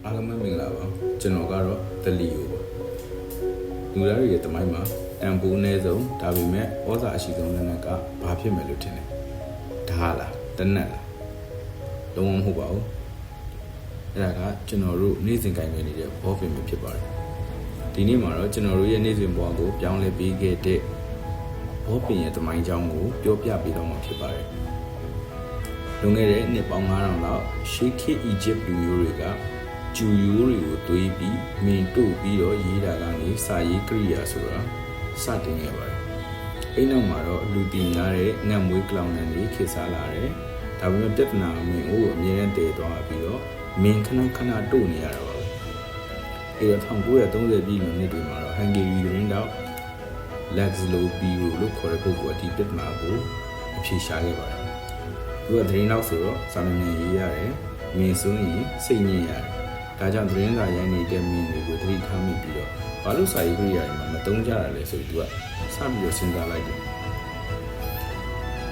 အားလုံးပဲမင်္ဂလာပါကျွန်တော်ကတော့သလီယိုပါလူသားတွေရဲ့တမိုင်းမှာတန်ဖိုးအနည်းဆုံးဒါပေမဲ့ဩဇာအရှိဆုံးလက်နက်ကဘာဖြစ်မယ်လို့ထင်လဲဓာတ်လားတနက်လားလုံးဝမဟုတ်ပါဘူးအဲ့ဒါကကျွန်တော်တို့နေ့စဉ်ကိုင်နေနေတဲ့ဘောပင်ပဲဖြစ်ပါတယ်ဒီနေ့မှာတော့ကျွန်တော်တို့ရဲ့နေ့စဉ်ဘဝကိုပြောင်းလဲပေးခဲ့တဲ့ဘောပင်ရဲ့တမိုင်းကြောင်းကိုပြောပြပေးတော့မှာဖြစ်ပါတယ်လွန်ခဲ့တဲ့နှစ်ပေါင်း9000လောက်ရှေးခေတ်အီဂျစ်လူမျိုးတွေကဂျူယိုးတွေကိုတွေးပြီးမင်တို့ပြီးတော့ရေးတာကနေစာရေးကရိယာဆိုတာစတင်ခဲ့ပါတယ်။အဲ့နောက်မှာတော့လူတီများတဲ့ငတ်မွေးကလောင်နှံတွေခေတ်စားလာတယ်။ဒါပေမဲ့ပြဿနာမင်ကိုအမြဲတမ်းတည်သွားပြီးတော့မင်ခဏတို့နေရတာပါပဲ။အဲ့တော့1930ပြည်နှစ်တွေမှာတော့ဟန်ဂေရီသတင်းတောက်လက်ဇလိုပီရိုလို့ခေါ်တဲ့ပုဂ္ဂိုလ်အဒီပြဿနာကိုအဖြေရှာခဲ့ပါတယ်။သူကသတင်းတောက်ဆိုတော့စာနယ်ရေးရတယ်။မင်ဆိုရင်စိတ်ညစ်ရတယ်။ဒါကြောင့်သတင်းစာရိုင်းနေတဲ့မင်းတွေကိုသတိထားမိပြီးတော့ဘာလို့စာရေးကြရမှာမတုံးကြရလဲဆိုပြီးသူကစပြီးတော့စဉ်းစားလိုက်တယ်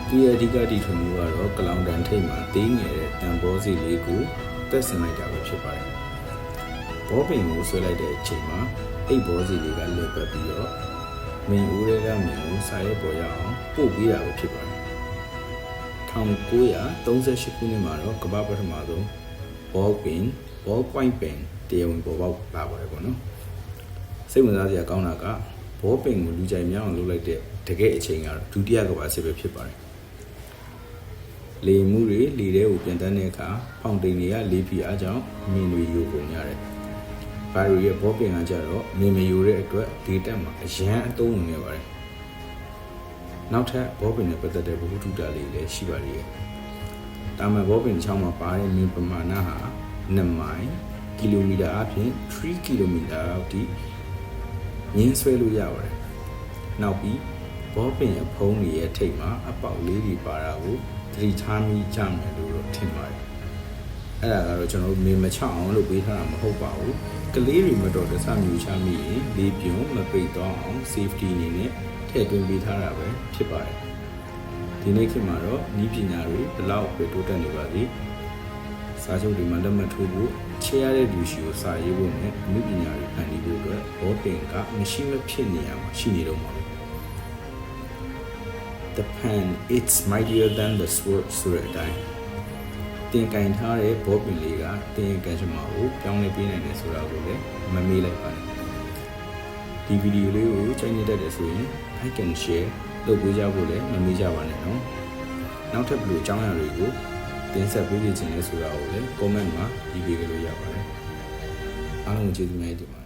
ဒီအဓိကတီထွင်မှုကတော့ကလောင်တန်ထိပ်မှာတင်းငယ်တဲ့တန်ဘောစီလေးကိုတက်ဆင်လိုက်တာပဲဖြစ်ပါတယ်ဘောပင်ကိုဆွဲလိုက်တဲ့အချိန်မှာအိတ်ဘောစီလေးကလွယ်ပတ်ပြီးတော့မင်းဦးရဲကမင်းကိုစာရေးပေါ်ရအောင်ပို့ပေးတာပဲဖြစ်ပါတယ်1938ခုနှစ်မှာတော့ကမ္ဘာပထမဆုံးဘောပင်ball point pen တရားဝင်ပေါ်ပေါက်လာပါတယ်ပေါ့နော်စိတ်ဝင်စားစရာကောင်းတာကဘောပင်ကိုလူကြိုက်များအောင်လုပ်လိုက်တဲ့တကယ်အချိန်ကတော့ဒုတိယကမ္ဘာစစ်ပဲဖြစ်ပါတယ်လေမှုတွေလေထဲကိုပြန်တန်းတဲ့အခါဖောင်တိန်တွေကလေဖြီအားကြောင့်မင်းတွေယိုကုန်ရတယ်ဘာရီရဲ့ဘောပင်ကကြတော့မင်းမယိုတဲ့အတွက်ဒေတာမှာအရန်အသုံးဝင်နေပါတယ်နောက်ထပ်ဘောပင်နဲ့ပတ်သက်တဲ့ဘုထုတာလေးလည်းရှိပါသေးတယ်တာမန်ဘောပင်ချောင်းမှာပါတဲ့မင်းပမာဏဟာ2မိုင်ကီလိုမီတာအပြင်3ကီလိုမီတာအထိညင်းဆွဲလို့ရပါတယ်။နောက်ပြီးဘောပင်ရဲ့ဖုံးတွေရဲ့ထိပ်မှာအပေါက်လေးတွေပါတာကိုသတိထားမိကြမယ်လို့တော့ထင်ပါတယ်။အဲ့ဒါကတော့ကျွန်တော်တို့မေမချအောင်လုပ်ပေးထားတာမဟုတ်ပါဘူး။ကလေးတွေမတော်တဆမြူချမိရင်လေပြုံမပိတ်တော့အောင် safety အနေနဲ့ထည့်သွင်းပေးထားတာပဲဖြစ်ပါတယ်။ဒီနေ့ခေတ်မှာတော့ဤပညာတွေဘယ်လောက်ပဲတိုးတက်နေပါသေးစာချုပ်တွေမှာလက်မှတ်ထိုးဖို့ချေရတဲ့လူရှိကိုစာရေးဖို့နဲ့အမှုပညာတွေဖန်တီးဖို့အတွက်ဘောပင်ကမရှိမဖြစ်နေရမှာရှိနေတော့မှာပဲ The pen it's mightier than the sword ဆိုတဲ့အတိုင်းတင်ကင်ထားတဲ့ဘောပင်လေးကတင်ရဲ့ကံကြမ္မာကိုပြောင်းလဲပေးနိုင်တယ်ဆိုတာကိုလည်းမမေ့လိုက်ပါနဲ့ဒီဗီဒီယိုလေးကိုကြိုက်နေတတ်တယ်ဆိုရင် like and share လုပ်ပေးကြဖို့လည်းမမေ့ကြပါနဲ့နော်နောက်ထပ်ဘယ်လိုအကြောင်းအရာတွေကိုတင်ဆက်ပေးခြင်းလဲဆိုတာကိုလည်း comment မှာရေးပေးကြလို့ရပါတယ်အားလုံးကျေးဇူးများတင်ပါတယ်